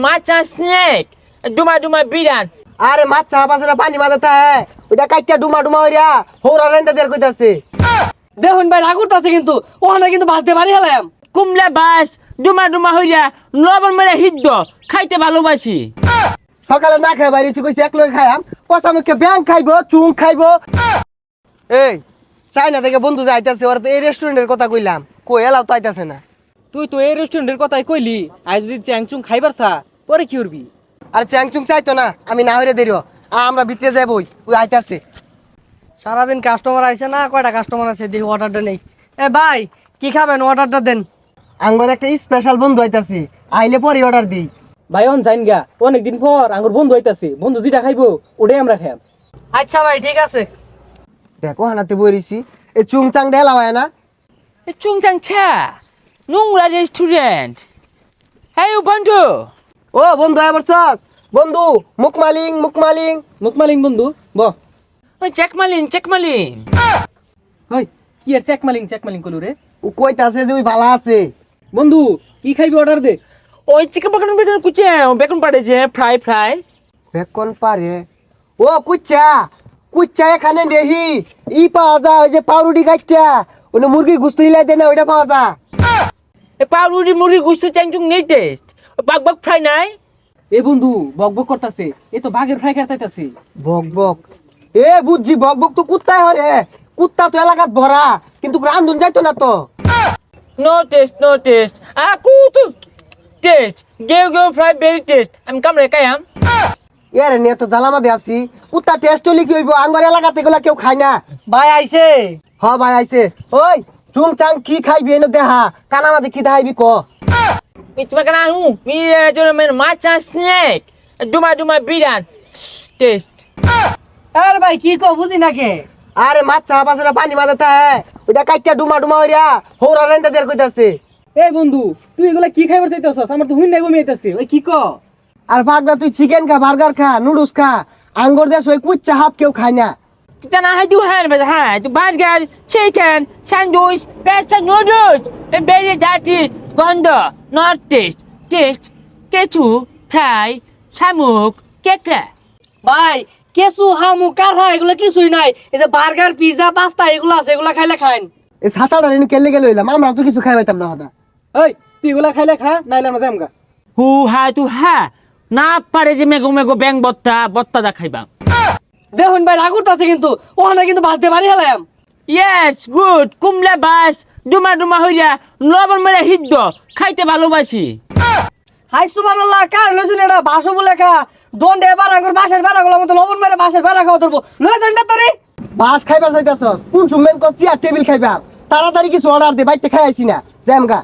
মাছা স্নেক ডুমা ডুমা বিরান। আরে মাছ চা পাশে পানি মাথাতে হ্যাঁ ওইটা কাইটা ডুমা ডুমা হইরা হৌরা রেন্দা দের কইতাছে। দেখুন ভাই রাগ করতেছে কিন্তু ওখানে কিন্তু ভাসতে পারি হেলাম। কুমলা বাস ডুমা ডুমা হইরা লবণ মেরে হিদ্দ খাইতে ভালোবাসি। সকালে না খাই বাইরে কইছে এক লগে খাইয়াম পচা মুখে ব্যাং খাইবো চুং খাইবো। এই চাইনা থেকে বন্ধু যাইতাছে ওরা তো এই রেস্টুরেন্টের কথা কইলাম কই এলাও তো আইতাছে না। তুই তো এই রেস্টুরেন্টের কথাই কইলি আজ যদি চ্যাংচুং খাইবার চা পরে কি করবি? আর চ্যাংচুং চাইতো না আমি না হইরে দেরিও আমরা ভিতরে যাবই ওই আইতাছে। সারাদিন কাস্টমার আইছে না কয়টা কাস্টমার আছে দেখি অর্ডারটা নেই। এ ভাই কি খাবেন অর্ডারটা দেন। আঙ্গর একটা স্পেশাল বন্ধু আইতাছে আইলে পরে অর্ডার দিই। ভাই অন যাইন গা অনেকদিন পর আঙ্গুর বন্ধু হইতাছে বন্ধু যেটা খাইবো ওটাই আমরা খাইম। আচ্ছা ভাই ঠিক আছে। দেখো হানাতে বইরিছি এই চুং চাং ঢেলা হয় না। চুংচাং ছা নোংরা রেস্টুরেন্ট। হ্যাঁ বন্ধু। ও বন্ধু আবার চাস বন্ধু মুকমালিং মুকমালিং। মুকমালিং বন্ধু ব ওই চেকমালিন। হই কি আর চেকমালিং কলু রে। ও কইতাছে যে ওই ভালো আছে। বন্ধু কি খাইবি অর্ডার দে। ওই চিকেন বেকন কুচে বেকন পাড়েছে ফ্রাই। বেকন পারে ও কুচ্চা এখানে নেহি ই পাওয়া যায় ওই যে পাউরুটি কাটটা ওনে মুরগির গুস্ত হিলাই দেয় না ওইটা পাওয়া যায়। এ পাউরুটি মুড়ি গুস্ত চ্যাংচুং নেই টেস্ট। বাগ ফ্রাই নাই। এ বন্ধু বক বক করতাছে এ তো বাঘের ফ্রাই খাইতে চাইতাছে। বক এ বুঝছি বক তো কুত্তায় হরে কুত্তা তো এলাকাত ভরা কিন্তু রান্ধুন যাইতো না তো। নো টেস্ট কুতু টেস্ট গেও ফ্রাই ভেরি টেস্ট। আমি কামড়ে কায়াম। এরে নিয়ে তো জ্বালামাদে আছি কুত্তা টেস্ট হলে কি হইব আঙ্গর এলাকাতে এগুলা কেউ খায় না। ভাই আইছে। হ ভাই আইছে ওই চুং চাং কি খাইবি এনে দেহা কানামাদে কি দেখাইবি ক। Itu makanan মেন মাছা স্নেক ডুমা ডুমা বিরান টেস্ট। আরে ভাই কি কো বুঝি না কে। আরে মাছ চা পাশে পানি মাথাতে হ্যাঁ ওইটা কাইটা ডুমা ডুমা হইরা হৌরা রেন্দা দের কইতাছে। এ বন্ধু তুই এগুলা কি খাইবার চাইতাছস আমার তো হুই নাই বমি আইতাছে ওই কি ক। আর পাগলা তুই চিকেন খা বার্গার খা নুডলস খা আঙ্গর দেশ ওই কুচ্চা হাফ কেউ খায় না। Kita nak hadu tu burger, chicken, sandwich, pasta noodles, very dirty, gondo, not taste, kechu, fry, samuk, kekra. ভাই কেসু হামু কারহা এগুলা কিছুই নাই এই যে বার্গার পিজা পাস্তা এগুলা আছে এগুলা খাইলে খাইন। এই ছাতাটা রেনে কেলে গেলে হইলাম আমরা তো কিছু খাই পাইতাম না হঠাৎ। ওই তুই এগুলা খাইলে খা নাইলে আমরা যামগা। Hu ha tu ha, na pare je mego bang botta da khaiba. দেখুন ভাই রাগ করতেছে কিন্তু ওখানে কিন্তু ভাসতে পারি হেলাম। Yes, good, kumla bas, ডুমা হইরা লবণ মেরে হিদ্দ খাইতে ভালোবাসি। হাই সুবহানাল্লাহ কার লইছেন এটা ভাষো বলে খা দন্ডে বাড়া কর বাসের বাড়া গুলো মতো লবণ মেরে বাসের বাড়া খাওয়া ধরবো লয়ে যান না তারে। বাস খাইবার চাইতাছস কোন সুমেন কো চেয়ার টেবিল খাইবা তাড়াতাড়ি কিছু অর্ডার দে বাইতে খাই আইছি না জামগা।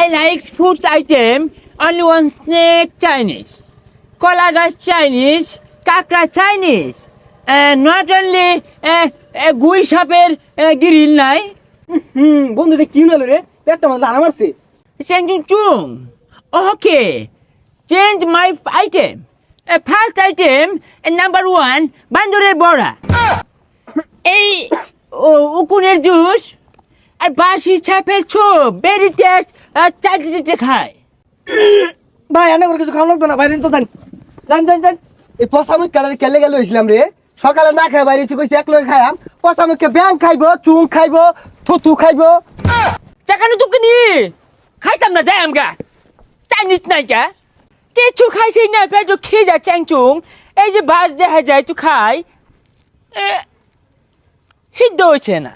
I like food item, only one snake Chinese, kolagas Chinese, kakra Chinese, not only গুই সাপের গ্রিল নাই। বন্ধু এটা কি হলো রে পেটটা মানে লানা মারছে। Chung. Okay, change my item. First item, number one, বান্দরের বড়া। এই উকুনের জুস আর বাসি ছাপের ছোপ ভেরি টেস্ট চাটতে খায়। ভাই এনে করে কিছু খাওয়া লাগতো না বাইরে তো যান। এই পচা মুখ কালারে কেলে গেলে হইছিলাম রে সকালে না খাই বাইরে কইছে এক লগে খাইয়াম পচা মুখে ব্যাং খাইবো চুং খাইবো থুতু খাইবো। চাকানো তুকনি খাইতাম না যাই আমগা চাইনিজ নাই কা কিছু খাইছি না পেট খেয়ে যা চ্যাংচুং এই যে বাস দেখা যায় তুই খাই হিদ্দ হচ্ছে না।